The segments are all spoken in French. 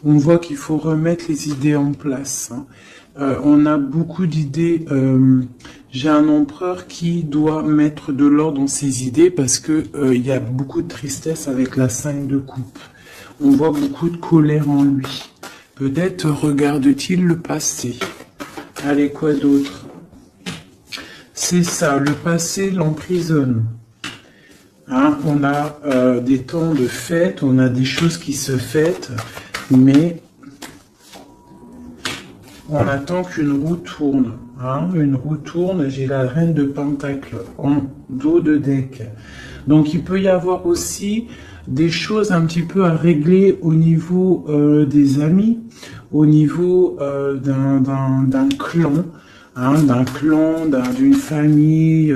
On voit qu'il faut remettre les idées en place, hein. On a beaucoup d'idées. J'ai un empereur qui doit mettre de l'ordre dans ses idées parce que il y a beaucoup de tristesse avec la 5 de coupe. On voit beaucoup de colère en lui. Peut-être regarde-t-il le passé. Allez, quoi d'autre? C'est ça, le passé l'emprisonne. Hein, on a des temps de fête, on a des choses qui se fêtent, mais on attend qu'une roue tourne. Hein, une roue tourne, j'ai la reine de pentacle en dos de deck. Donc il peut y avoir aussi des choses un petit peu à régler au niveau des amis, au niveau d'un clan. Hein, d'une famille,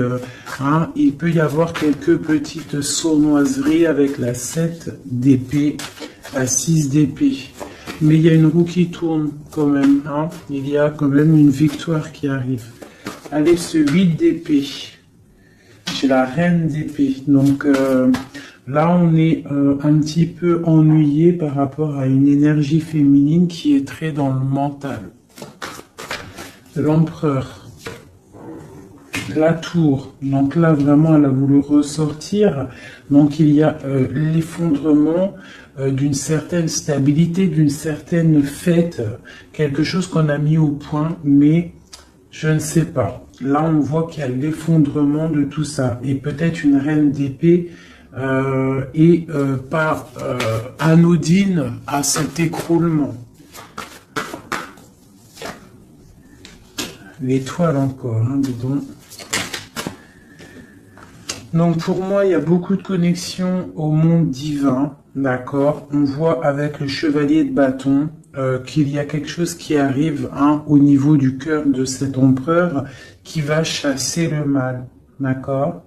hein, il peut y avoir quelques petites sournoiseries avec la 7 d'épée, la 6 d'épée. Mais il y a une roue qui tourne quand même, hein. Il y a quand même une victoire qui arrive. Allez, ce 8 d'épée. J'ai la reine d'épée. Donc là, on est un petit peu ennuyé par rapport à une énergie féminine qui est très dans le mental. L'empereur, la tour, donc là vraiment elle a voulu ressortir, donc il y a l'effondrement d'une certaine stabilité, d'une certaine fête, quelque chose qu'on a mis au point, mais je ne sais pas. Là on voit qu'il y a l'effondrement de tout ça, et peut-être une reine d'épée et pas anodine à cet écroulement. L'étoile encore, hein, dis donc. Donc pour moi, il y a beaucoup de connexions au monde divin, d'accord. On voit avec le chevalier de bâton qu'il y a quelque chose qui arrive, hein, au niveau du cœur de cet empereur qui va chasser le mal, d'accord.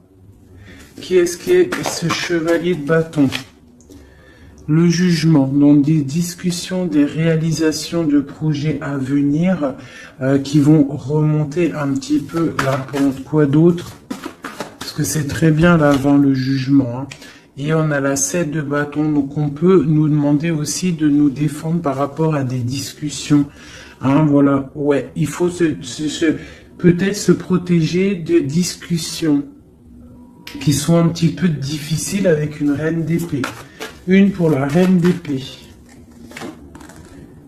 Qui est-ce qui est ce chevalier de bâton? Le jugement, donc des discussions, des réalisations de projets à venir qui vont remonter un petit peu la pente. Quoi d'autre? Parce que c'est très bien là avant le jugement, hein. Et on a la 7 de bâton, donc on peut nous demander aussi de nous défendre par rapport à des discussions. Hein, voilà, ouais, il faut peut-être se protéger de discussions qui sont un petit peu difficiles avec une reine d'épée. Une pour la reine d'épée.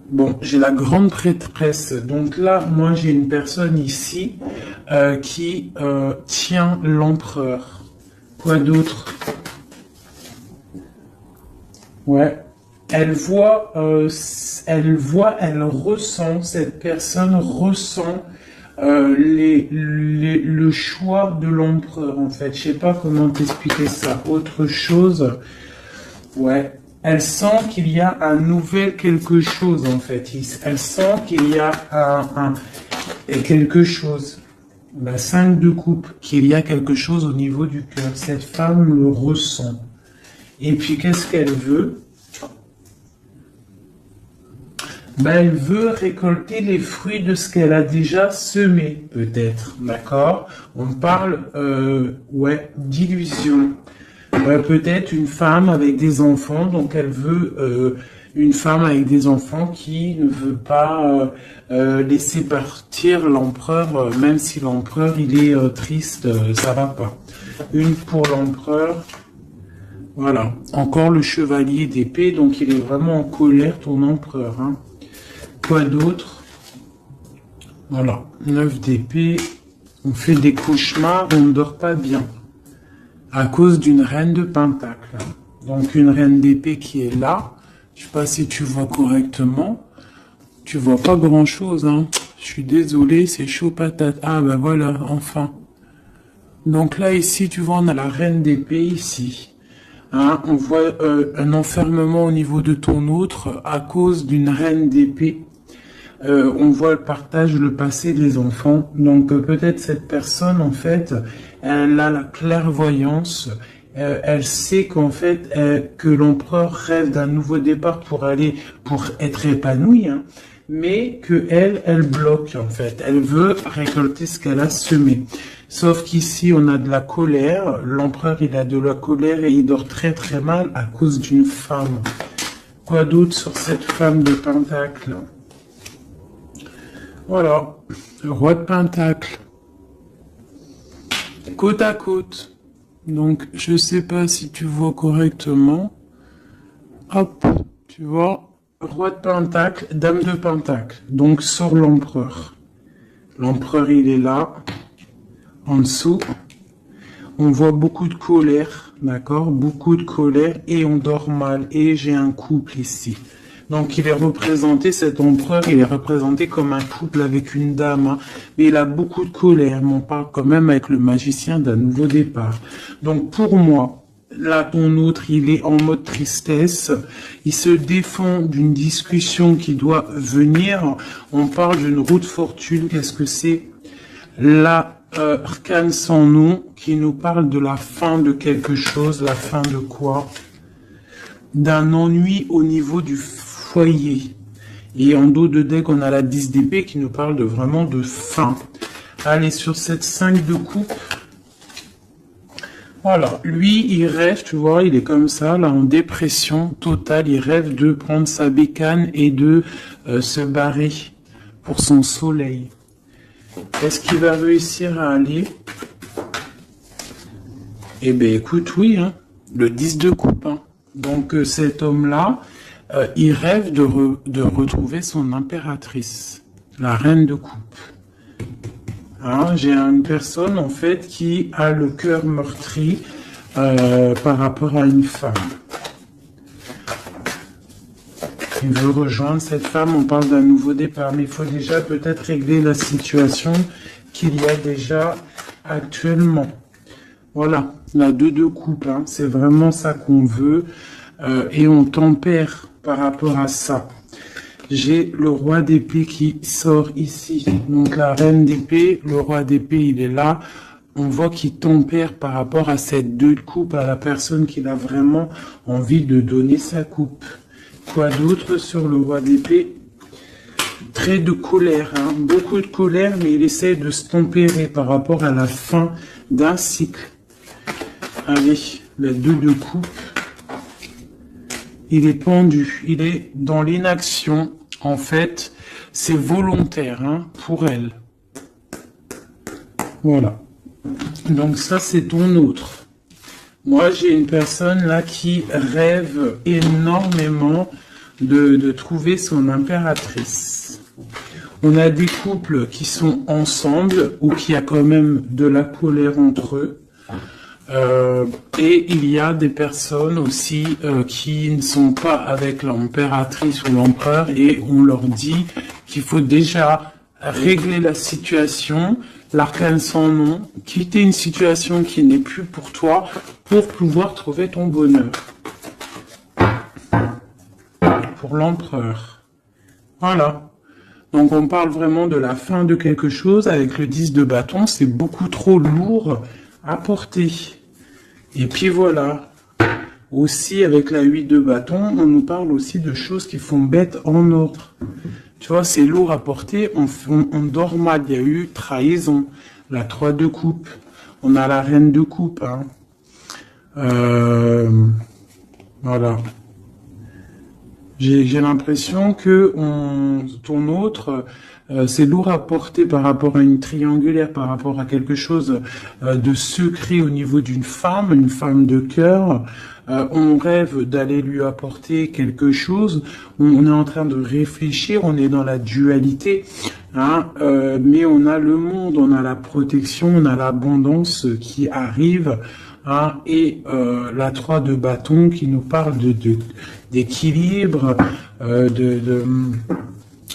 Bon, j'ai la grande prêtresse. Donc là, moi, j'ai une personne ici qui tient l'empereur. Quoi d'autre? Ouais. Elle ressent, cette personne ressent le choix de l'empereur, en fait. Je sais pas comment t'expliquer ça. Autre chose... Ouais, elle sent qu'il y a un nouvel quelque chose en fait. Elle sent qu'il y a quelque chose. La 5 de coupe, qu'il y a quelque chose au niveau du cœur. Cette femme le ressent. Et puis qu'est-ce qu'elle veut? Ben, elle veut récolter les fruits de ce qu'elle a déjà semé, peut-être. D'accord? On parle, ouais, d'illusion. Peut-être une femme avec des enfants, donc elle veut une femme avec des enfants qui ne veut pas laisser partir l'empereur, même si l'empereur il est triste, ça va pas. Une pour l'empereur, voilà. Encore le chevalier d'épée, donc il est vraiment en colère, ton empereur. Hein. Quoi d'autre? Voilà, 9 d'épée, on fait des cauchemars, on ne dort pas bien. À cause d'une reine de pentacle. Donc une reine d'épée qui est là. Je sais pas si tu vois correctement. Tu vois pas grand chose, hein. Je suis désolé, c'est chaud patate. Ah ben voilà, enfin. Donc là ici, tu vois, on a la reine d'épée ici. Hein, on voit un enfermement au niveau de ton autre à cause d'une reine d'épée. On voit le partage, le passé des enfants. Donc peut-être cette personne, en fait, elle a la clairvoyance. Elle sait qu'en fait, que l'empereur rêve d'un nouveau départ pour être épanoui, hein, mais que elle bloque, en fait. Elle veut récolter ce qu'elle a semé. Sauf qu'ici, on a de la colère. L'empereur, il a de la colère et il dort très très mal à cause d'une femme. Quoi d'autre sur cette femme de Pentacle? Voilà, le roi de Pentacle. Côte à côte. Donc, je sais pas si tu vois correctement. Hop, tu vois, roi de Pentacle, dame de Pentacle. Donc, sur l'empereur. L'empereur, il est là. En dessous. On voit beaucoup de colère, d'accord? Beaucoup de colère et on dort mal. Et j'ai un couple ici. Donc il est représenté, cet empereur, il est représenté comme un couple avec une dame. Hein, mais il a beaucoup de colère. Mais on parle quand même avec le magicien d'un nouveau départ. Donc pour moi, là ton autre, il est en mode tristesse. Il se défend d'une discussion qui doit venir. On parle d'une roue de fortune. Qu'est-ce que c'est? La arcane sans nom qui nous parle de la fin de quelque chose. La fin de quoi? D'un ennui au niveau du foyer. Et en dos de deck, on a la 10 d'épée qui nous parle de vraiment de fin. Allez, sur cette 5 de coupe. Voilà, lui, il rêve, tu vois, il est comme ça, là, en dépression totale. Il rêve de prendre sa bécane et de se barrer pour son soleil. Est-ce qu'il va réussir à aller? Eh bien, écoute, oui, hein, le 10 de coupe. Hein. Donc, cet homme-là, il rêve de retrouver son impératrice, la reine de coupe. Hein, j'ai une personne, en fait, qui a le cœur meurtri par rapport à une femme. Il veut rejoindre cette femme, on parle d'un nouveau départ, mais il faut déjà peut-être régler la situation qu'il y a déjà actuellement. Voilà, la 2 de coupe, hein, c'est vraiment ça qu'on veut, et on tempère par rapport à ça. J'ai le roi d'épée qui sort ici, donc la reine d'épée, le roi d'épée, il est là. On voit qu'il tempère par rapport à cette 2 de coupe, à la personne qui a vraiment envie de donner sa coupe. Quoi d'autre sur le roi d'épée? Très de colère, hein, beaucoup de colère, mais il essaie de se tempérer par rapport à la fin d'un cycle. Allez, la 2 de coupe. Il est pendu, il est dans l'inaction. En fait, c'est volontaire hein, pour elle. Voilà. Donc ça, c'est ton autre. Moi, j'ai une personne là qui rêve énormément de trouver son impératrice. On a des couples qui sont ensemble ou qui a quand même de la colère entre eux. Et il y a des personnes aussi qui ne sont pas avec l'impératrice ou l'empereur et on leur dit qu'il faut déjà régler la situation, l'arcane sans nom, quitter une situation qui n'est plus pour toi pour pouvoir trouver ton bonheur. Pour l'empereur. Voilà. Donc on parle vraiment de la fin de quelque chose avec le 10 de bâton, c'est beaucoup trop lourd à porter. Et puis voilà. Aussi avec la 8 de bâton, on nous parle aussi de choses qui font bête en ordre. Tu vois, c'est lourd à porter, on dort mal, il y a eu trahison. La 3 de coupe, on a la reine de coupe. Hein. Voilà. J'ai l'impression que ton autre, c'est lourd à porter par rapport à une triangulaire, par rapport à quelque chose de secret au niveau d'une femme, une femme de cœur. On rêve d'aller lui apporter quelque chose. On est en train de réfléchir, on est dans la dualité. Hein, mais on a le monde, on a la protection, on a l'abondance qui arrive. Hein, et la 3 de bâton qui nous parle d'équilibre,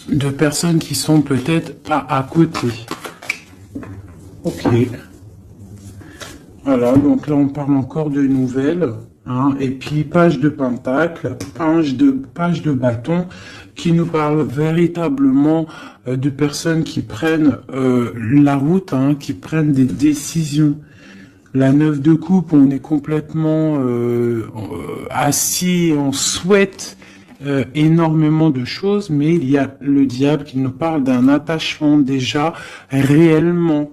de personnes qui sont peut-être pas à côté. Ok. Voilà, donc là on parle encore de nouvelles. Hein, et puis page de pentacle, page de bâton, qui nous parle véritablement de personnes qui prennent la route, hein, qui prennent des décisions. La 9 de coupe, on est complètement assis, on souhaite énormément de choses, mais il y a le diable qui nous parle d'un attachement déjà réellement.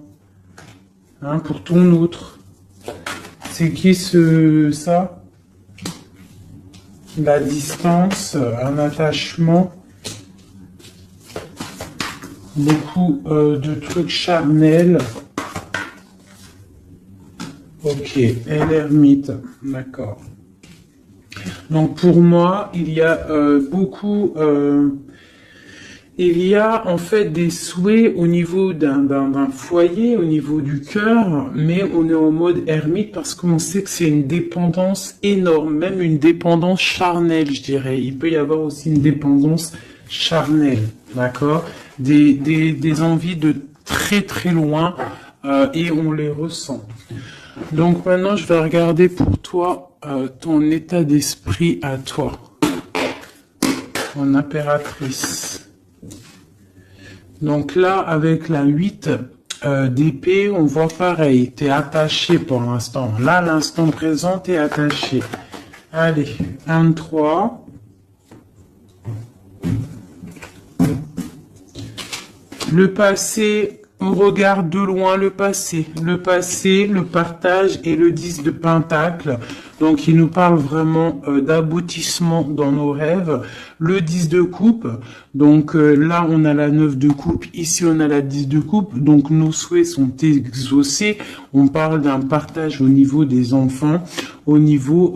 Hein, pour ton autre. C'est qui ça? la distance, un attachement, beaucoup de trucs charnels. Ok, et l'ermite, d'accord. Donc pour moi, il y a beaucoup... il y a en fait des souhaits au niveau d'un foyer, au niveau du cœur, mais on est en mode ermite parce qu'on sait que c'est une dépendance énorme, même une dépendance charnelle, je dirais. Il peut y avoir aussi une dépendance charnelle, d'accord? Des envies de très très loin et on les ressent. Donc maintenant, je vais regarder pour toi ton état d'esprit à toi, en impératrice. Donc là, avec la 8 d'épée, on voit pareil, tu es attaché pour l'instant. Là, l'instant présent, tu es attaché. Allez, 1, 3. Le passé, on regarde de loin le passé, le partage et le 10 de pentacle. Donc, il nous parle vraiment d'aboutissement dans nos rêves. Le 10 de coupe, donc là, on a la 9 de coupe, ici, on a la 10 de coupe. Donc, nos souhaits sont exaucés. On parle d'un partage au niveau des enfants, au niveau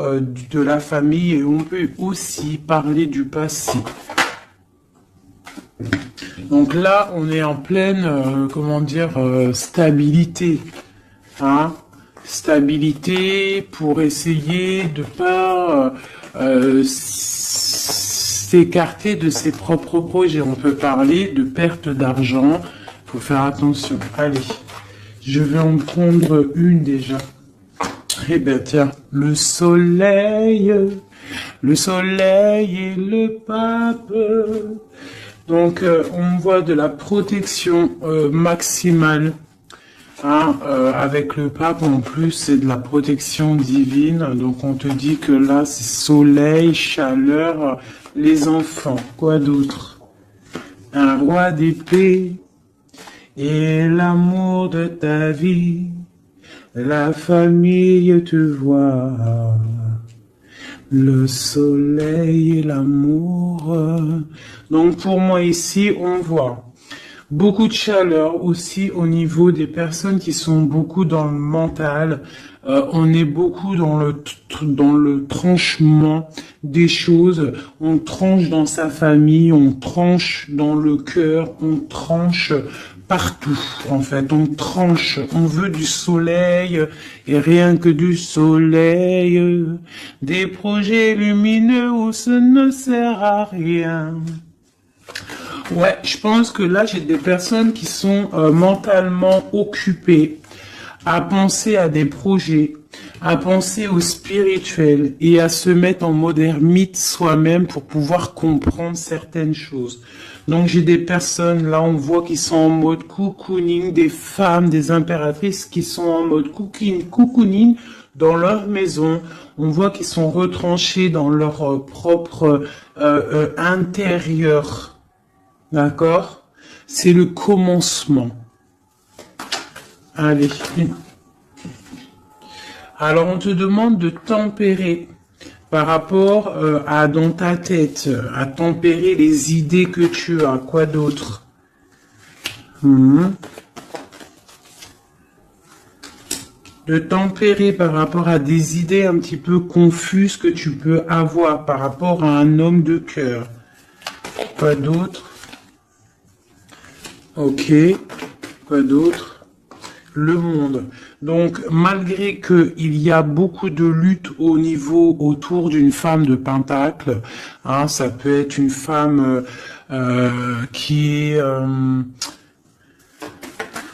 de la famille, et on peut aussi parler du passé. Donc là, on est en pleine, stabilité, hein, stabilité pour essayer de pas s'écarter de ses propres projets. On peut parler de perte d'argent, faut faire attention. Allez, je vais en prendre une déjà. Eh ben tiens, le soleil et le pape. Donc, on voit de la protection maximale. Hein, avec le pape, en plus, c'est de la protection divine. Donc, on te dit que là, c'est soleil, chaleur, les enfants. Quoi d'autre? Un roi d'épée et l'amour de ta vie. La famille te voit. Le soleil et l'amour. Donc pour moi ici, on voit beaucoup de chaleur aussi au niveau des personnes qui sont beaucoup dans le mental. On est beaucoup dans le tranchement des choses. On tranche dans sa famille, on tranche dans le cœur, on tranche partout, en fait, on tranche, on veut du soleil, et rien que du soleil, des projets lumineux où ce ne sert à rien. Ouais, je pense que là, j'ai des personnes qui sont mentalement occupées à penser à des projets, à penser au spirituel et à se mettre en mode ermite soi-même pour pouvoir comprendre certaines choses. Donc j'ai des personnes, là on voit qui sont en mode cocooning, des femmes, des impératrices qui sont en mode cocooning dans leur maison. On voit qu'ils sont retranchés dans leur propre intérieur. D'accord? C'est le commencement. Allez. Alors on te demande de tempérer par rapport à dans ta tête, à tempérer les idées que tu as. Quoi d'autre? De tempérer par rapport à des idées un petit peu confuses que tu peux avoir par rapport à un homme de cœur. Quoi d'autre? Ok. Quoi d'autre? Le monde. Donc, malgré que il y a beaucoup de lutte au niveau autour d'une femme de pentacle, hein, ça peut être une femme qui est,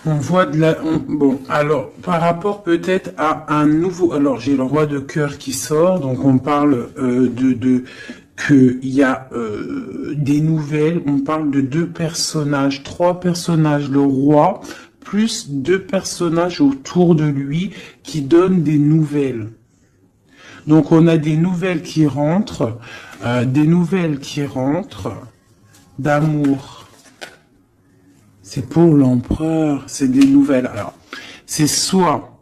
on voit de la, bon, alors par rapport peut-être à un nouveau, alors j'ai le roi de cœur qui sort, donc on parle que il y a des nouvelles, on parle de 2 personnages, 3 personnages, le roi plus 2 personnages autour de lui qui donnent des nouvelles. Donc on a des nouvelles qui rentrent, d'amour. C'est pour l'empereur, c'est des nouvelles. Alors, c'est soit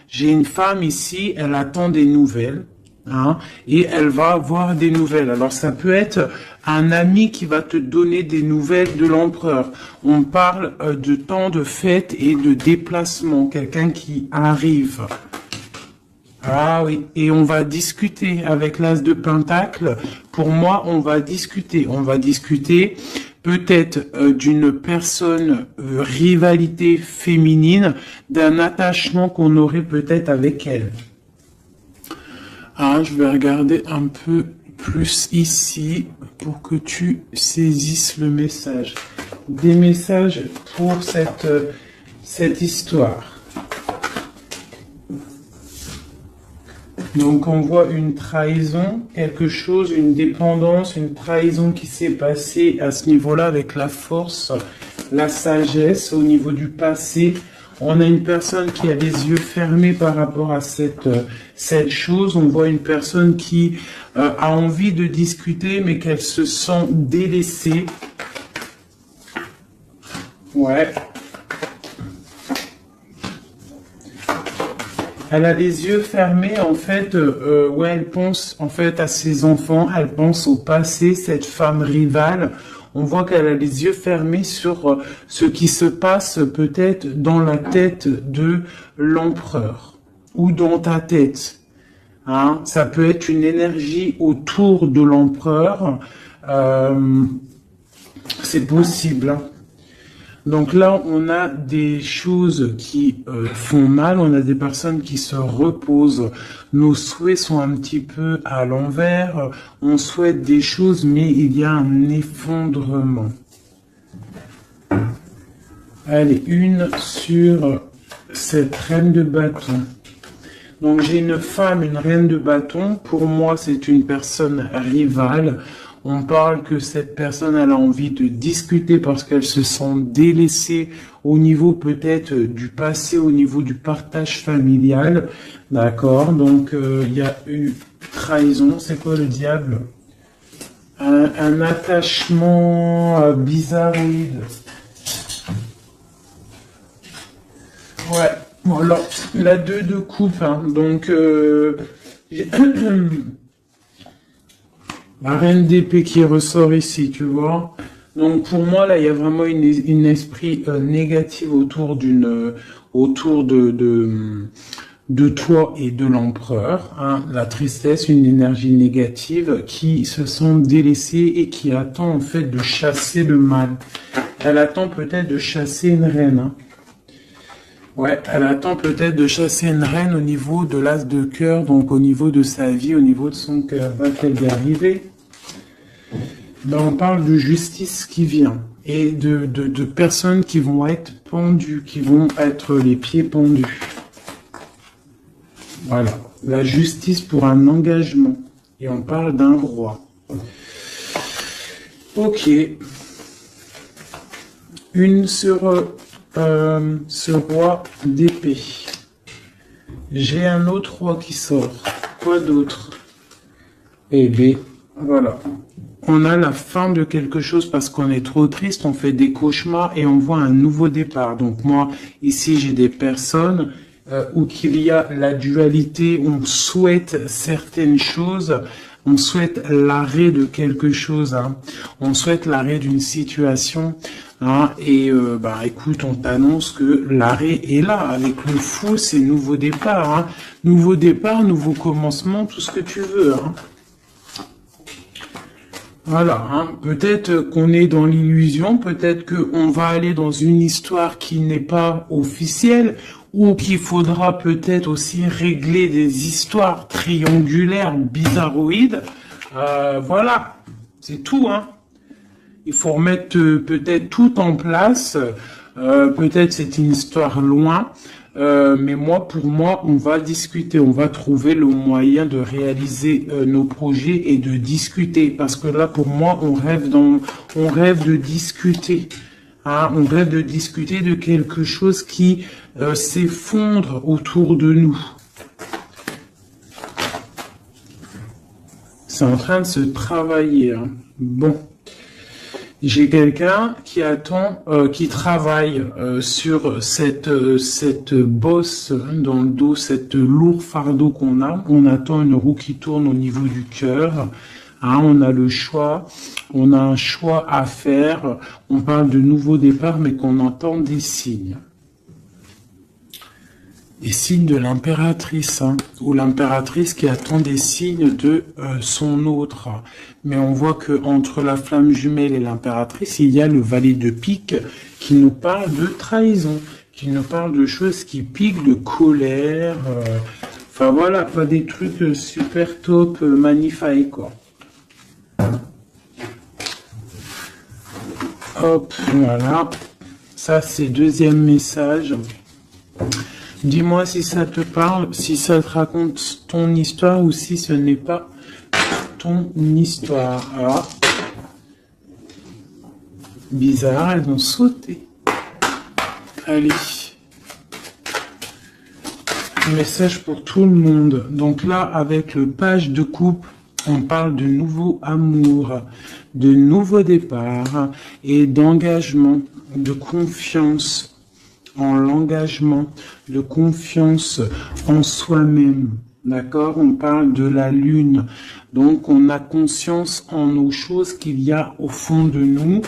j'ai une femme ici, elle attend des nouvelles, hein, et elle va avoir des nouvelles. Alors ça peut être un ami qui va te donner des nouvelles de l'empereur. On parle de temps de fête et de déplacement, quelqu'un qui arrive. Ah oui, et on va discuter avec l'as de Pentacle. Pour moi, on va discuter. On va discuter peut-être d'une personne, rivalité féminine, d'un attachement qu'on aurait peut-être avec elle. Ah, je vais regarder un peu plus ici pour que tu saisisses le message. Des messages pour cette histoire. Donc on voit une trahison, quelque chose, une dépendance, une trahison qui s'est passée à ce niveau-là avec la force, la sagesse au niveau du passé. On a une personne qui a les yeux fermés par rapport à cette chose. On voit une personne qui a envie de discuter mais qu'elle se sent délaissée. Ouais. Elle a les yeux fermés, en fait, ouais, elle pense, en fait, à ses enfants, elle pense au passé, cette femme rivale. On voit qu'elle a les yeux fermés sur ce qui se passe peut-être dans la tête de l'empereur, ou dans ta tête. Hein, ça peut être une énergie autour de l'empereur, c'est possible, hein. Donc là, on a des choses qui font mal, on a des personnes qui se reposent, nos souhaits sont un petit peu à l'envers, on souhaite des choses, mais il y a un effondrement. Allez, une sur cette reine de bâton. Donc j'ai une femme, une reine de bâton, pour moi c'est une personne rivale. On parle que cette personne, elle a envie de discuter parce qu'elle se sent délaissée au niveau peut-être du passé, au niveau du partage familial. D'accord, donc il y a eu trahison, c'est quoi le diable? Un attachement bizarroïde. Ouais, voilà, la 2 de coupe, hein. Donc la reine d'épée qui ressort ici, tu vois. Donc pour moi là, il y a vraiment une esprit négatif autour de toi et de l'empereur. Hein. La tristesse, une énergie négative qui se sent délaissée et qui attend en fait de chasser le mal. Elle attend peut-être de chasser une reine. Hein. Ouais, elle attend peut-être de chasser une reine au niveau de l'as de cœur, donc au niveau de sa vie, au niveau de son cœur. Va-t-elle y arriver? Ben, on parle de justice qui vient et de personnes qui vont être pendues, qui vont être les pieds pendus. Voilà, la justice pour un engagement. Et on parle d'un roi. Ok. Une sur ce roi d'épée. J'ai un autre roi qui sort. Quoi d'autre? Eh bien, voilà. On a la fin de quelque chose parce qu'on est trop triste, on fait des cauchemars et on voit un nouveau départ. Donc moi, ici, j'ai des personnes où qu'il y a la dualité, on souhaite certaines choses, on souhaite l'arrêt de quelque chose, hein. On souhaite l'arrêt d'une situation. Hein, et bah écoute, on t'annonce que l'arrêt est là. Avec le fou, c'est nouveau départ. Hein. Nouveau départ, nouveau commencement, tout ce que tu veux. Hein. Voilà, hein. Peut-être qu'on est dans l'illusion, peut-être qu'on va aller dans une histoire qui n'est pas officielle, ou qu'il faudra peut-être aussi régler des histoires triangulaires, bizarroïdes. Voilà, c'est tout, hein. Il faut remettre peut-être tout en place. Peut-être c'est une histoire loin. Mais pour moi, on va discuter. On va trouver le moyen de réaliser nos projets et de discuter. Parce que là, pour moi, on rêve de discuter. Hein, on rêve de discuter de quelque chose qui s'effondre autour de nous. C'est en train de se travailler. Hein. Bon. J'ai quelqu'un qui attend, qui travaille sur cette bosse dans le dos, cette lourd fardeau qu'on a. On attend une roue qui tourne au niveau du cœur. Hein, on a le choix, on a un choix à faire. On parle de nouveau départ, mais qu'on entend des signes. Des signes de l'impératrice, hein, ou l'impératrice qui attend des signes de son autre. Mais on voit que entre la flamme jumelle et l'impératrice, il y a le valet de pique qui nous parle de trahison, qui nous parle de choses qui piquent, de colère. Enfin voilà, pas des trucs super top, magnifiques quoi. Hop, voilà. Ça c'est deuxième message. Dis-moi si ça te parle, si ça te raconte ton histoire ou si ce n'est pas ton histoire. Alors, bizarre, elles ont sauté. Allez. Message pour tout le monde. Donc là, avec le page de coupe, on parle de nouveau amour, de nouveau départ et d'engagement, de confiance en l'engagement, de confiance en soi-même. D'accord? On parle de la lune. Donc, on a conscience en nos choses qu'il y a au fond de nous.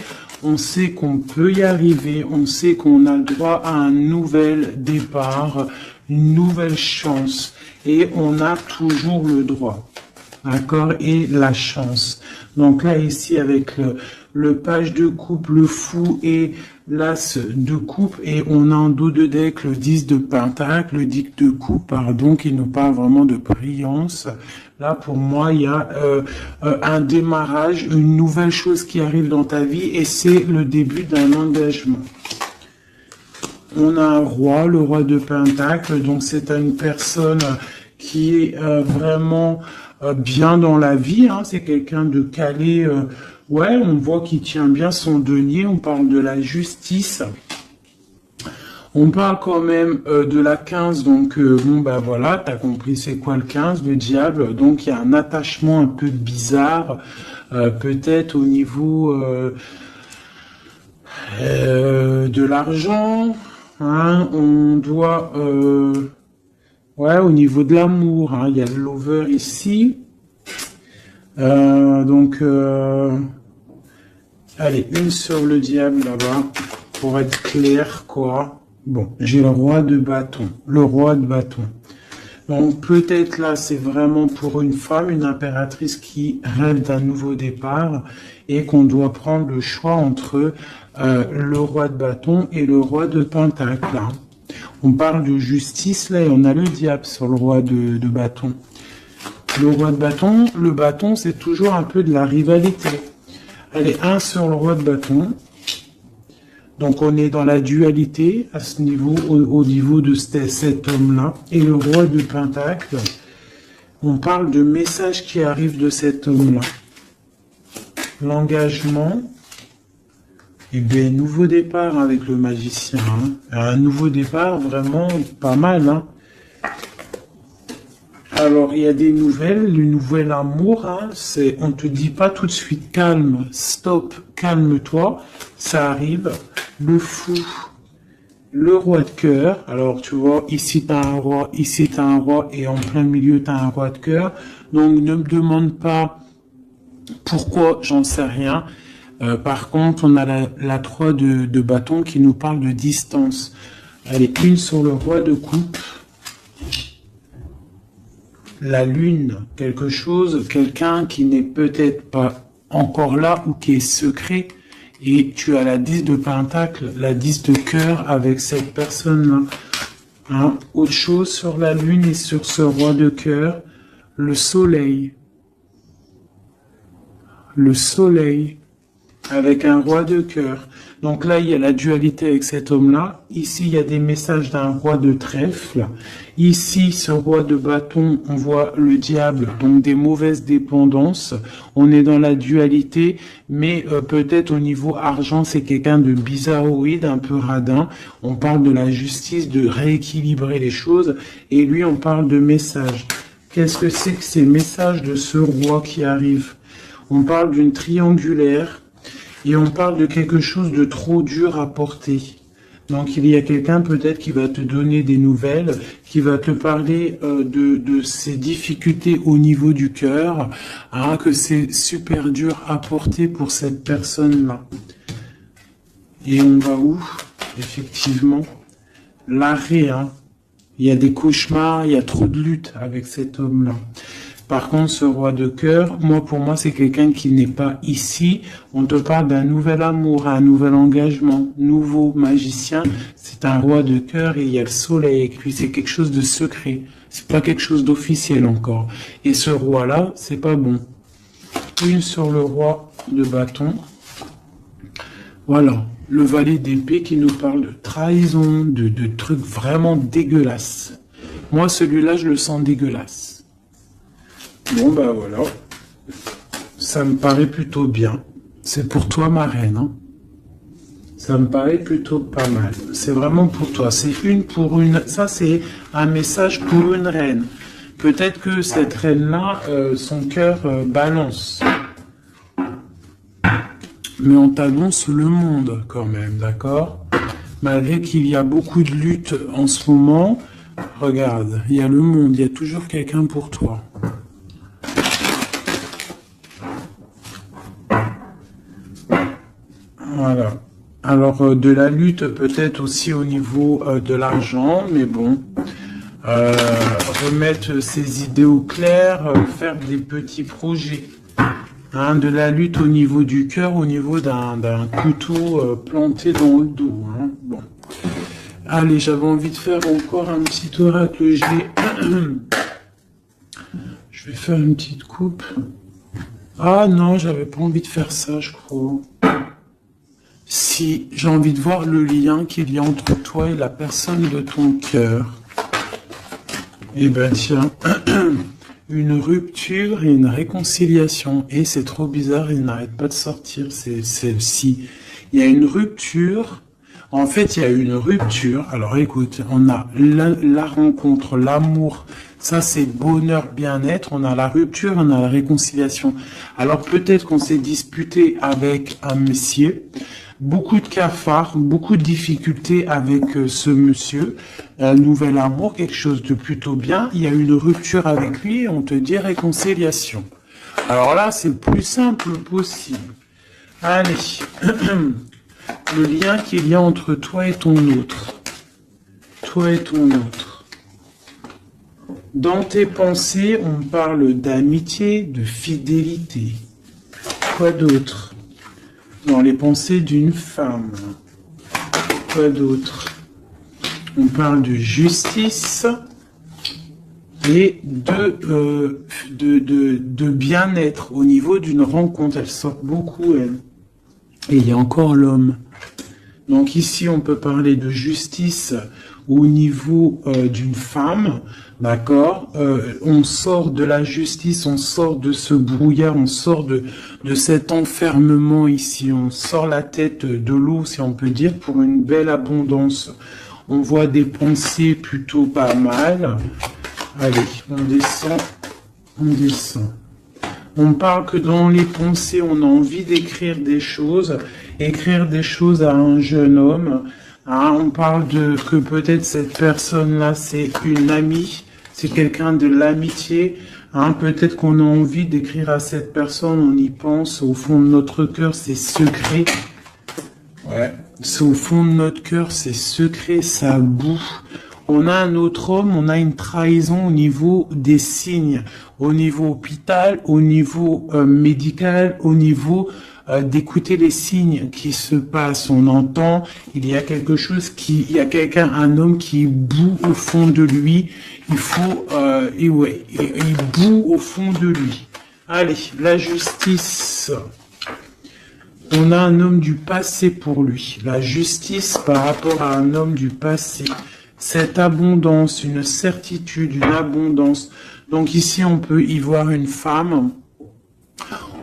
On sait qu'on peut y arriver. On sait qu'on a le droit à un nouvel départ, une nouvelle chance. Et on a toujours le droit. D'accord? Et la chance. Donc là, ici, avec le page de coupe, le fou et l'as de coupe, et on a en dos de deck le 10 de pentacle, le 10 de coupe, pardon, qui nous parle vraiment de brillance. Là, pour moi, il y a un démarrage, une nouvelle chose qui arrive dans ta vie, et c'est le début d'un engagement. On a un roi, le roi de pentacle, donc c'est une personne qui est vraiment bien dans la vie, hein, c'est quelqu'un de calé, ouais, on voit qu'il tient bien son denier, on parle de la justice, on parle quand même de la 15, donc bon bah voilà, t'as compris c'est quoi le 15, le diable, donc il y a un attachement un peu bizarre, peut-être au niveau de l'argent, hein, on doit... ouais, au niveau de l'amour, hein, il y a le lover ici. Donc, allez, une sur le diable là-bas, pour être clair, quoi. Bon, j'ai le roi de bâton. Le roi de bâton. Donc, peut-être là, c'est vraiment pour une femme, une impératrice qui rêve d'un nouveau départ et qu'on doit prendre le choix entre le roi de bâton et le roi de pentacle, hein. On parle de justice, là, et on a le diable sur le roi de bâton. Le roi de bâton, le bâton, c'est toujours un peu de la rivalité. Allez, un sur le roi de bâton. Donc, on est dans la dualité, à ce niveau, au niveau de cet homme-là. Et le roi de pentacle, on parle de messages qui arrivent de cet homme-là. L'engagement... Et bien, nouveau départ avec le magicien. Hein. Un nouveau départ vraiment pas mal. Hein. Alors, il y a des nouvelles, le nouvel amour. Hein, c'est, on te dit pas tout de suite calme, stop, calme-toi. Ça arrive. Le fou, le roi de cœur. Alors, tu vois, ici tu as un roi, ici tu as un roi, et en plein milieu tu as un roi de cœur. Donc, ne me demande pas pourquoi, j'en sais rien. Par contre, on a la 3 de bâton qui nous parle de distance. Allez, une sur le roi de coupe. La lune, quelque chose, quelqu'un qui n'est peut-être pas encore là ou qui est secret. Et tu as la 10 de pentacle, la 10 de cœur avec cette personne-là. Hein, autre chose sur la lune et sur ce roi de cœur, le soleil. Le soleil. Avec un roi de cœur. Donc là, il y a la dualité avec cet homme-là. Ici, il y a des messages d'un roi de trèfle. Ici, ce roi de bâton, on voit le diable, donc des mauvaises dépendances. On est dans la dualité, mais peut-être au niveau argent, c'est quelqu'un de bizarroïde, un peu radin. On parle de la justice, de rééquilibrer les choses. Et lui, on parle de messages. Qu'est-ce que c'est que ces messages de ce roi qui arrive? On parle d'une triangulaire. Et on parle de quelque chose de trop dur à porter. Donc il y a quelqu'un peut-être qui va te donner des nouvelles, qui va te parler de ses difficultés au niveau du cœur, hein, que c'est super dur à porter pour cette personne-là. Et on va où? Effectivement, l'arrêt, hein. Il y a des cauchemars, il y a trop de lutte avec cet homme-là. Par contre, ce roi de cœur, pour moi, c'est quelqu'un qui n'est pas ici. On te parle d'un nouvel amour, un nouvel engagement, nouveau magicien. C'est un roi de cœur et il y a le soleil avec lui. C'est quelque chose de secret. C'est pas quelque chose d'officiel encore. Et ce roi-là, c'est pas bon. Une sur le roi de bâton. Voilà. Le valet d'épée qui nous parle de trahison, de trucs vraiment dégueulasses. Moi, celui-là, je le sens dégueulasse. Bon, bah voilà. Ça me paraît plutôt bien. C'est pour toi, ma reine. Hein. Ça me paraît plutôt pas mal. C'est vraiment pour toi. C'est une pour une. Ça, c'est un message pour une reine. Peut-être que cette reine-là, son cœur balance. Mais on t'annonce le monde quand même, d'accord? Malgré qu'il y a beaucoup de luttes en ce moment, regarde, il y a le monde, il y a toujours quelqu'un pour toi. Voilà. Alors, de la lutte peut-être aussi au niveau de l'argent, mais bon, remettre ses idées au clair, faire des petits projets. Hein, de la lutte au niveau du cœur, au niveau d'un couteau planté dans le dos. Hein. Bon. Allez, j'avais envie de faire encore un petit oracle. Je vais faire une petite coupe. Ah non, j'avais pas envie de faire ça, je crois. Si, j'ai envie de voir le lien qu'il y a entre toi et la personne de ton cœur. Eh ben tiens, une rupture et une réconciliation. Et c'est trop bizarre, il n'arrête pas de sortir, c'est celle-ci. Il y a une rupture. En fait, il y a une rupture. Alors écoute, on a la rencontre, l'amour. Ça, c'est bonheur, bien-être. On a la rupture, on a la réconciliation. Alors peut-être qu'on s'est disputé avec un monsieur. Beaucoup de cafards, beaucoup de difficultés avec ce monsieur. Un nouvel amour, quelque chose de plutôt bien. Il y a une rupture avec lui et on te dit réconciliation. Alors là, c'est le plus simple possible. Allez, le lien qu'il y a entre toi et ton autre. Toi et ton autre. Dans tes pensées, on parle d'amitié, de fidélité. Quoi d'autre? Dans les pensées d'une femme. Quoi d'autre? On parle de justice et de bien-être au niveau d'une rencontre. Elle sort beaucoup, elle. Et il y a encore l'homme. Donc ici, on peut parler de justice au niveau d'une femme, d'accord? On sort de la justice, on sort de ce brouillard, on sort de cet enfermement ici, on sort la tête de l'eau, si on peut dire, pour une belle abondance. On voit des pensées plutôt pas mal. Allez, on descend, on descend. On parle que dans les pensées, on a envie d'écrire des choses à un jeune homme. Hein, on parle que peut-être cette personne-là, c'est une amie, c'est quelqu'un de l'amitié. Hein, peut-être qu'on a envie d'écrire à cette personne, on y pense, au fond de notre cœur, c'est secret. Ouais. C'est au fond de notre cœur, c'est secret, ça boue. On a un autre homme, on a une trahison au niveau des signes, au niveau hôpital, au niveau médical, au niveau d'écouter les signes qui se passent. On entend, il y a quelque chose il y a quelqu'un, un homme qui boue au fond de lui. Il faut, il boue au fond de lui. Allez, la justice. On a un homme du passé pour lui. La justice par rapport à un homme du passé. Cette abondance, une certitude, une abondance. Donc ici, on peut y voir une femme.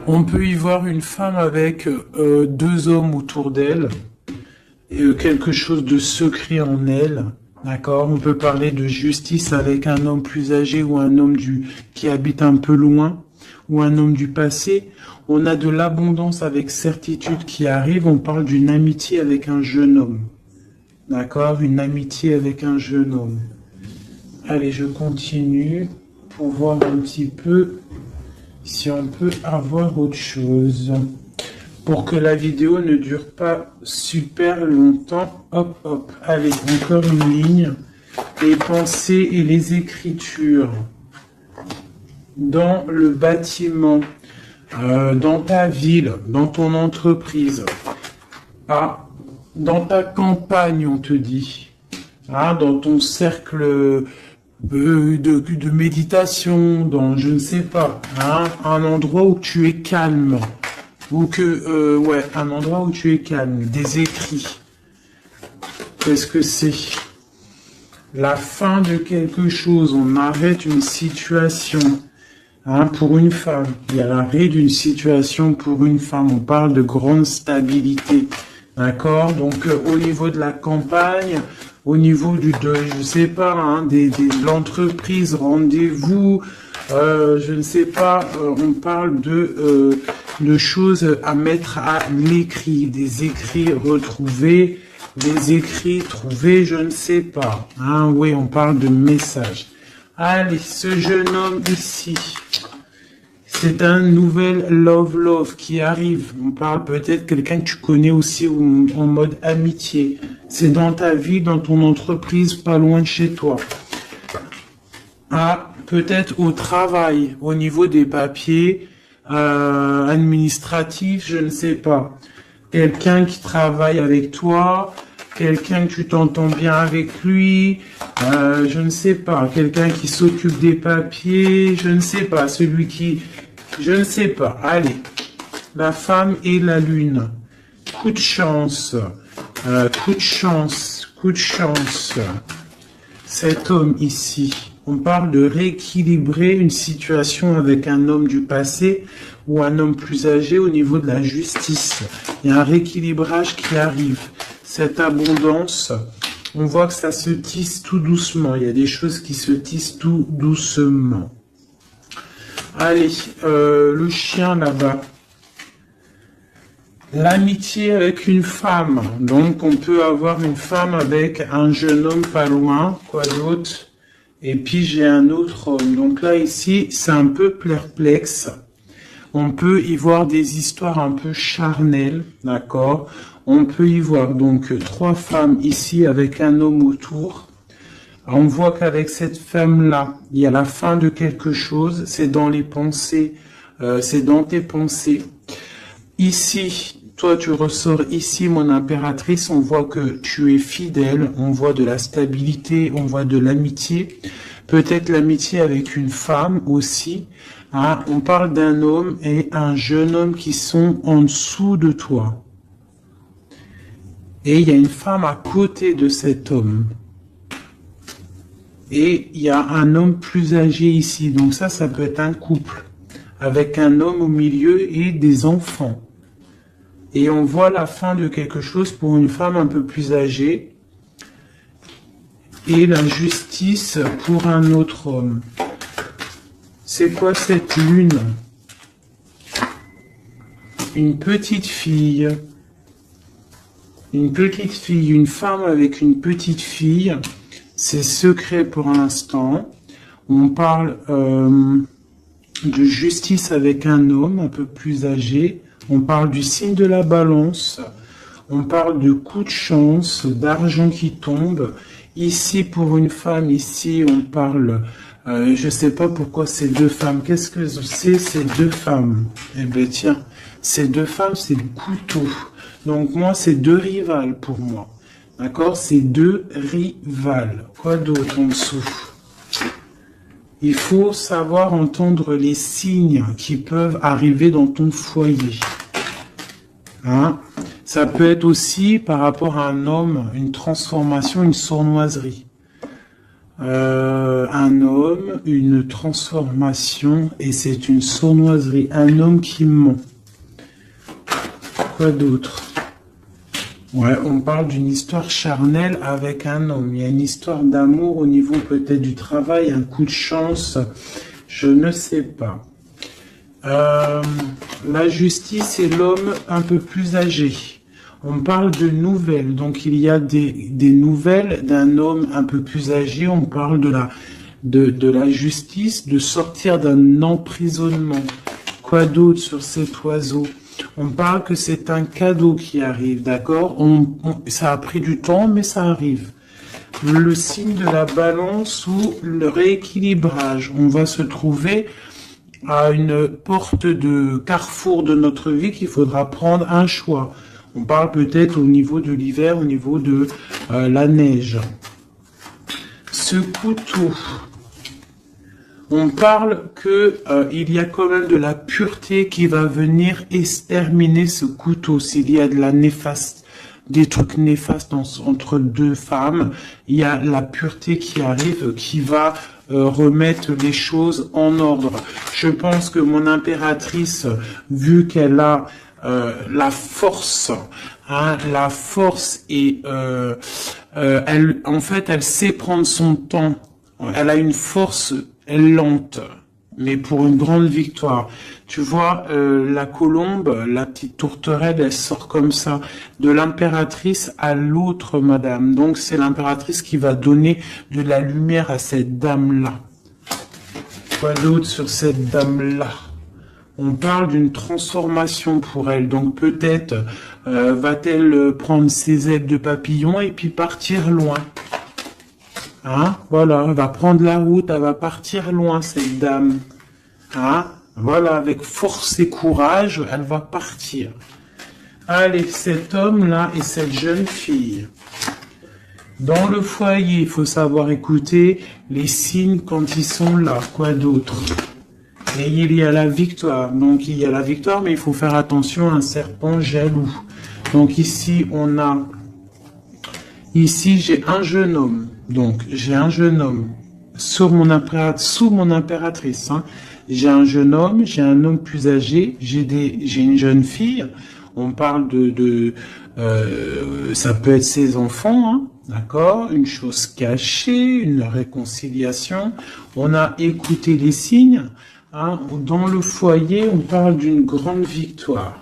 On peut y voir une femme avec deux hommes autour d'elle. Quelque chose de secret en elle. D'accord? On peut parler de justice avec un homme plus âgé ou un homme qui habite un peu loin. ou un homme du passé. On a de l'abondance avec certitude qui arrive. On parle d'une amitié avec un jeune homme. D'accord? Une amitié avec un jeune homme. Allez, je continue pour voir un petit peu si on peut avoir autre chose. Pour que la vidéo ne dure pas super longtemps. Hop, hop. Allez, encore une ligne. Les pensées et les écritures. Dans le bâtiment. Dans ta ville. Dans ton entreprise. Ah, dans ta campagne, on te dit. Ah, dans ton cercle de méditation. Dans, je ne sais pas. Hein, un endroit où tu es calme. Ou que, ouais, un endroit où tu es calme, des écrits. Qu'est-ce que c'est? La fin de quelque chose, on arrête une situation. Hein, pour une femme, il y a l'arrêt d'une situation pour une femme, on parle de grande stabilité. D'accord? Donc, au niveau de la campagne, au niveau je sais pas, hein, de l'entreprise, rendez-vous, je ne sais pas, on parle de choses à mettre à l'écrit, des écrits retrouvés, des écrits trouvés, je ne sais pas. Hein, oui, on parle de messages. Allez, ce jeune homme ici, c'est un nouvel love qui arrive. On parle peut-être quelqu'un que tu connais aussi en mode amitié. C'est dans ta vie, dans ton entreprise, pas loin de chez toi. Ah, peut-être au travail, au niveau des papiers administratifs, je ne sais pas. Quelqu'un qui travaille avec toi, quelqu'un que tu t'entends bien avec lui, je ne sais pas. Quelqu'un qui s'occupe des papiers, je ne sais pas. Celui qui... Je ne sais pas. Allez, la femme et la lune. Coup de chance. Coup de chance. Coup de chance. Cet homme ici. On parle de rééquilibrer une situation avec un homme du passé ou un homme plus âgé au niveau de la justice. Il y a un rééquilibrage qui arrive. Cette abondance, on voit que ça se tisse tout doucement. Il y a des choses qui se tissent tout doucement. Allez, le chien là-bas. L'amitié avec une femme. Donc, on peut avoir une femme avec un jeune homme pas loin. Quoi d'autre? Et puis, j'ai un autre homme. Donc là, ici, c'est un peu perplexe. On peut y voir des histoires un peu charnelles. D'accord? On peut y voir donc 3 femmes ici avec un homme autour. On voit qu'avec cette femme-là, il y a la fin de quelque chose. C'est dans les pensées. C'est dans tes pensées. Ici, toi, tu ressors ici, mon impératrice. On voit que tu es fidèle. On voit de la stabilité. On voit de l'amitié. Peut-être l'amitié avec une femme aussi. Hein, on parle d'un homme et un jeune homme qui sont en dessous de toi. Et il y a une femme à côté de cet homme. Et il y a un homme plus âgé ici. Donc ça peut être un couple. Avec un homme au milieu et des enfants. Et on voit la fin de quelque chose pour une femme un peu plus âgée. Et la justice pour un autre homme. C'est quoi cette lune? Une petite fille. Une petite fille. Une femme avec une petite fille. C'est secret pour l'instant. On parle de justice avec un homme un peu plus âgé. On parle du signe de la balance. On parle de coup de chance, d'argent qui tombe. Ici, pour une femme, ici, on parle... je ne sais pas pourquoi ces 2 femmes. Qu'est-ce que c'est ces 2 femmes? Eh bien, tiens, ces 2 femmes, c'est le couteau. Donc, moi, c'est 2 rivales pour moi. D'accord? C'est 2 rivales. Quoi d'autre en dessous? Il faut savoir entendre les signes qui peuvent arriver dans ton foyer. Hein? Ça peut être aussi par rapport à un homme, une transformation, une sournoiserie. Un homme, une transformation, et c'est une sournoiserie. Un homme qui ment. Quoi d'autre? Ouais, on parle d'une histoire charnelle avec un homme. Il y a une histoire d'amour au niveau peut-être du travail, un coup de chance, je ne sais pas. La justice et l'homme un peu plus âgé. On parle de nouvelles, donc il y a des nouvelles d'un homme un peu plus âgé. On parle de la justice, de sortir d'un emprisonnement. Quoi d'autre sur cet oiseau? On parle que c'est un cadeau qui arrive, d'accord? Ça a pris du temps, mais ça arrive. Le signe de la balance ou le rééquilibrage. On va se trouver à une porte de carrefour de notre vie qu'il faudra prendre un choix. On parle peut-être au niveau de l'hiver, au niveau de la neige. Ce couteau, on parle que il y a quand même de la pureté qui va venir exterminer ce couteau. S'il y a de la néfaste, des trucs néfastes entre deux femmes, il y a la pureté qui arrive, qui va remettre les choses en ordre. Je pense que mon impératrice, vu qu'elle a la force, hein, la force et elle, en fait, elle sait prendre son temps. Elle a une force lente, mais pour une grande victoire. Tu vois, la colombe, la petite tourterelle, elle sort comme ça, de l'impératrice à l'autre madame. Donc c'est l'impératrice qui va donner de la lumière à cette dame-là. Quoi d'autre sur cette dame-là? On parle d'une transformation pour elle. Donc peut-être va-t-elle prendre ses ailes de papillon et puis partir loin. Hein? Voilà, elle va prendre la route, elle va partir loin, cette dame. Hein? Voilà, avec force et courage, elle va partir. Allez, cet homme-là et cette jeune fille. Dans le foyer, il faut savoir écouter les signes quand ils sont là. Quoi d'autre? Et il y a la victoire. Donc, il y a la victoire, mais il faut faire attention à un serpent jaloux. Donc, ici, on a... Ici, j'ai un jeune homme. Donc, j'ai un jeune homme sous mon impératrice. Hein. J'ai un jeune homme, j'ai un homme plus âgé, j'ai une jeune fille. On parle ça peut être ses enfants, hein, d'accord? Une chose cachée, une réconciliation. On a écouté les signes. Hein. Dans le foyer, on parle d'une grande victoire.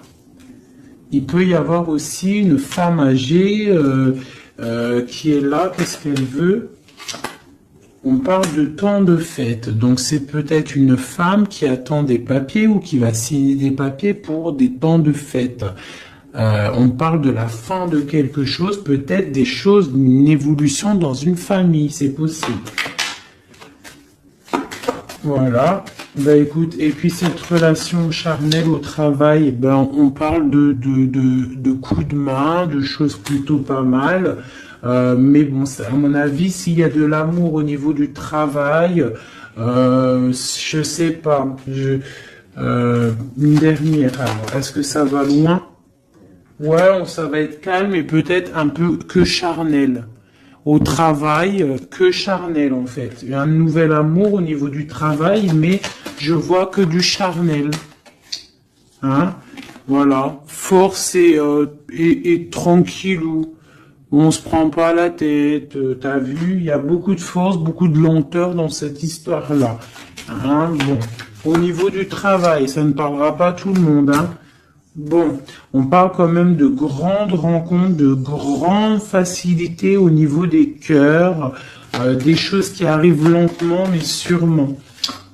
Il peut y avoir aussi une femme âgée qui est là. Qu'est-ce qu'elle veut? On parle de temps de fête, donc c'est peut-être une femme qui attend des papiers ou qui va signer des papiers pour des temps de fête. On parle de la fin de quelque chose, peut-être des choses, une évolution dans une famille, c'est possible. Voilà. Ben écoute, et puis cette relation charnelle au travail, ben on parle de coups de main, de choses plutôt pas mal. Mais bon, à mon avis, s'il y a de l'amour au niveau du travail, je sais pas. Une dernière. Alors, est-ce que ça va loin? Ouais, ça va être calme et peut-être un peu que charnel. Au travail, que charnel en fait. Il y a un nouvel amour au niveau du travail, mais je vois que du charnel. Hein? Voilà. Force et tranquillou. On se prend pas la tête, t'as vu, il y a beaucoup de force, beaucoup de lenteur dans cette histoire-là. Hein, bon. Au niveau du travail, ça ne parlera pas tout le monde, hein. Bon, on parle quand même de grandes rencontres, de grandes facilités au niveau des cœurs, des choses qui arrivent lentement mais sûrement.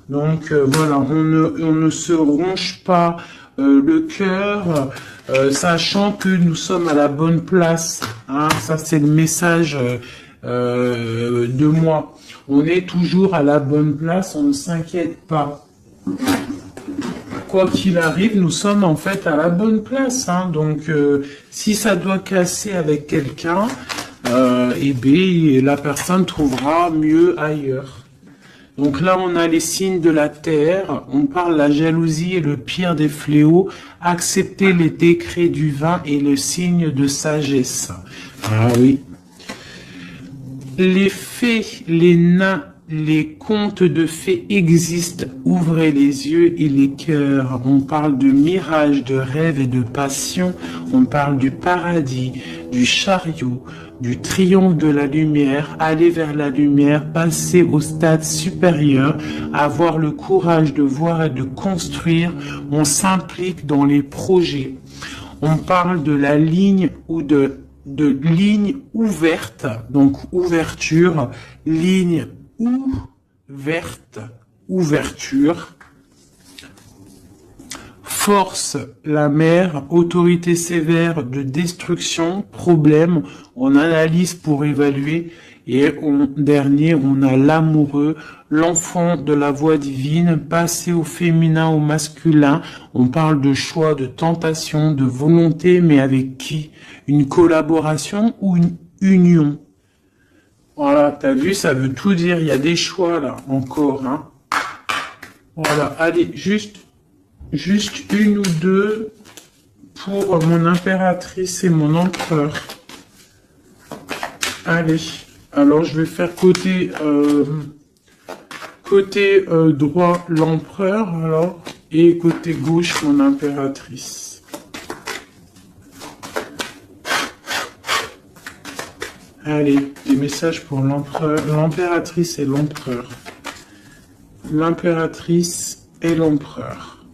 Donc voilà, on ne se ronge pas le cœur, sachant que nous sommes à la bonne place. Hein, ça c'est le message de moi. On est toujours à la bonne place, on ne s'inquiète pas. Quoi qu'il arrive, nous sommes en fait à la bonne place. Hein, donc si ça doit casser avec quelqu'un, eh bien la personne trouvera mieux ailleurs. Donc là, on a les signes de la terre, on parle de la jalousie et le pire des fléaux, accepter les décrets du vin et le signe de sagesse. Ah oui. Les fées, les nains, les contes de fées existent, ouvrez les yeux et les cœurs. On parle de mirage, de rêve et de passion. On parle du paradis, du chariot, du triomphe de la lumière, aller vers la lumière, passer au stade supérieur, avoir le courage de voir et de construire. On s'implique dans les projets. On parle de la ligne ou de ligne ouverte, donc ouverture, ligne ouverte, ouverture. Force, la mer, autorité sévère de destruction, problème, on analyse pour évaluer. Et en dernier, on a l'amoureux, l'enfant de la voix divine, passer au féminin, au masculin. On parle de choix, de tentation, de volonté, mais avec qui? Une collaboration ou une union? Voilà, t'as vu, ça veut tout dire. Il y a des choix là, encore. Hein. Voilà, allez, juste une ou deux pour mon impératrice et mon empereur. Allez. Alors, je vais faire côté droit l'empereur, alors, et côté gauche mon impératrice. Allez, des messages pour l'empereur, l'impératrice et l'empereur. L'impératrice et l'empereur.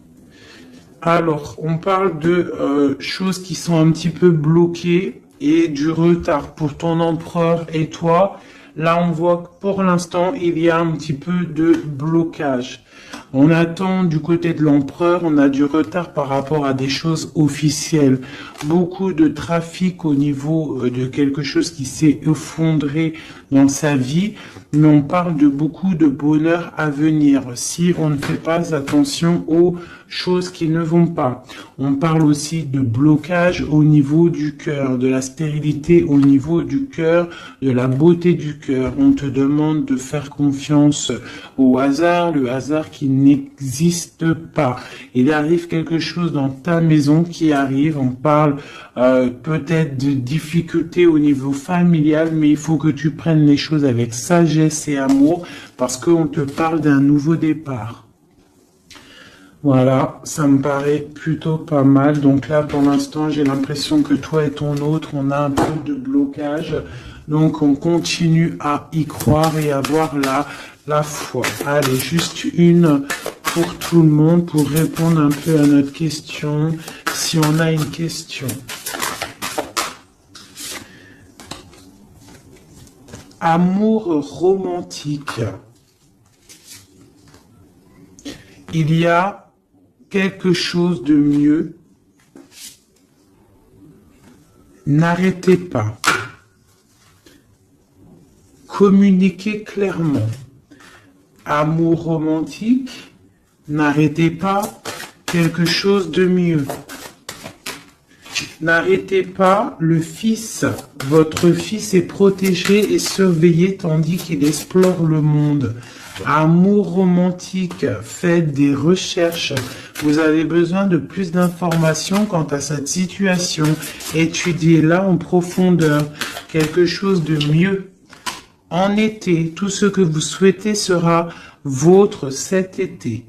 Alors, on parle de choses qui sont un petit peu bloquées et du retard pour ton empereur et toi. Là, on voit que pour l'instant, il y a un petit peu de blocage. On attend du côté de l'empereur, on a du retard par rapport à des choses officielles. Beaucoup de trafic au niveau de quelque chose qui s'est effondré dans sa vie, mais on parle de beaucoup de bonheur à venir si on ne fait pas attention aux choses qui ne vont pas. On parle aussi de blocage au niveau du cœur, de la stérilité au niveau du cœur, de la beauté du cœur. On te demande de faire confiance au hasard, le hasard qui n'existe pas. Il arrive quelque chose dans ta maison qui arrive, on parle peut-être de difficultés au niveau familial, mais il faut que tu prennes les choses avec sagesse et amour parce qu'on te parle d'un nouveau départ. Voilà, ça me paraît plutôt pas mal. Donc là, pour l'instant, j'ai l'impression que toi et ton autre, on a un peu de blocage. Donc, on continue à y croire et avoir la foi. Allez, juste une pour tout le monde pour répondre un peu à notre question, si on a une question. Amour romantique. Il y a quelque chose de mieux. N'arrêtez pas. Communiquez clairement. Amour romantique, n'arrêtez pas. Quelque chose de mieux. N'arrêtez pas, le fils, votre fils est protégé et surveillé tandis qu'il explore le monde. Amour romantique, faites des recherches. Vous avez besoin de plus d'informations quant à cette situation. Étudiez-la en profondeur. Quelque chose de mieux. En été, tout ce que vous souhaitez sera vôtre cet été.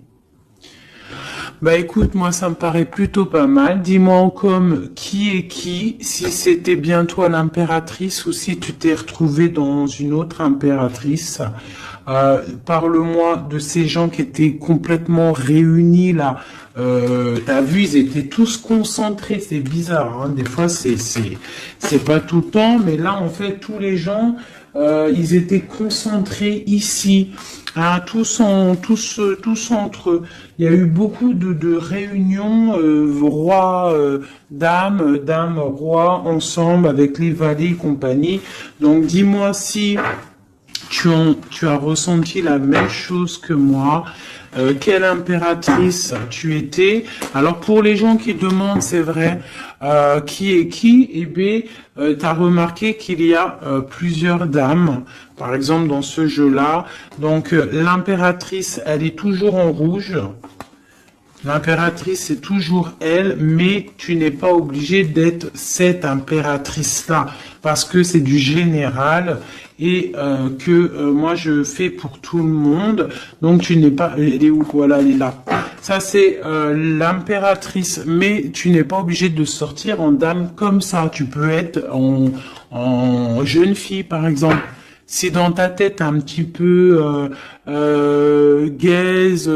Bah écoute, moi ça me paraît plutôt pas mal. Dis-moi en com qui est qui, si c'était bien toi l'impératrice ou si tu t'es retrouvé dans une autre impératrice. Parle-moi de ces gens qui étaient complètement réunis là. T'as vu, ils étaient tous concentrés. C'est bizarre, hein. Des fois c'est pas tout le temps, mais là en fait tous les gens ils étaient concentrés ici. Ah, tous entre eux. Il y a eu beaucoup de réunions, roi, dame, roi, ensemble avec les valets et compagnie. Donc dis-moi si tu as ressenti la même chose que moi. Quelle impératrice tu étais? Alors pour les gens qui demandent, c'est vrai, qui est qui? Eh bien, tu as remarqué qu'il y a plusieurs dames, par exemple dans ce jeu-là. Donc l'impératrice, elle est toujours en rouge. L'impératrice, c'est toujours elle, mais tu n'es pas obligé d'être cette impératrice-là, parce que c'est du général. et que moi je fais pour tout le monde. Donc tu n'es pas, elle est où? Voilà, elle est là. Ça c'est l'impératrice, mais tu n'es pas obligé de sortir en dame comme ça. Tu peux être en jeune fille par exemple. Si dans ta tête un petit peu gaze,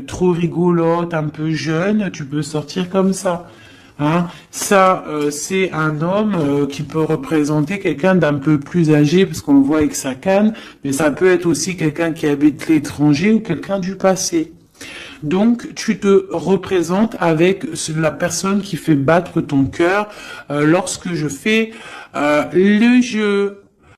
trop rigolote, un peu jeune, tu peux sortir comme ça. Hein, ça, c'est un homme qui peut représenter quelqu'un d'un peu plus âgé, parce qu'on le voit avec sa canne, mais ça peut être aussi quelqu'un qui habite l'étranger ou quelqu'un du passé. Donc, tu te représentes avec la personne qui fait battre ton cœur lorsque je fais le jeu.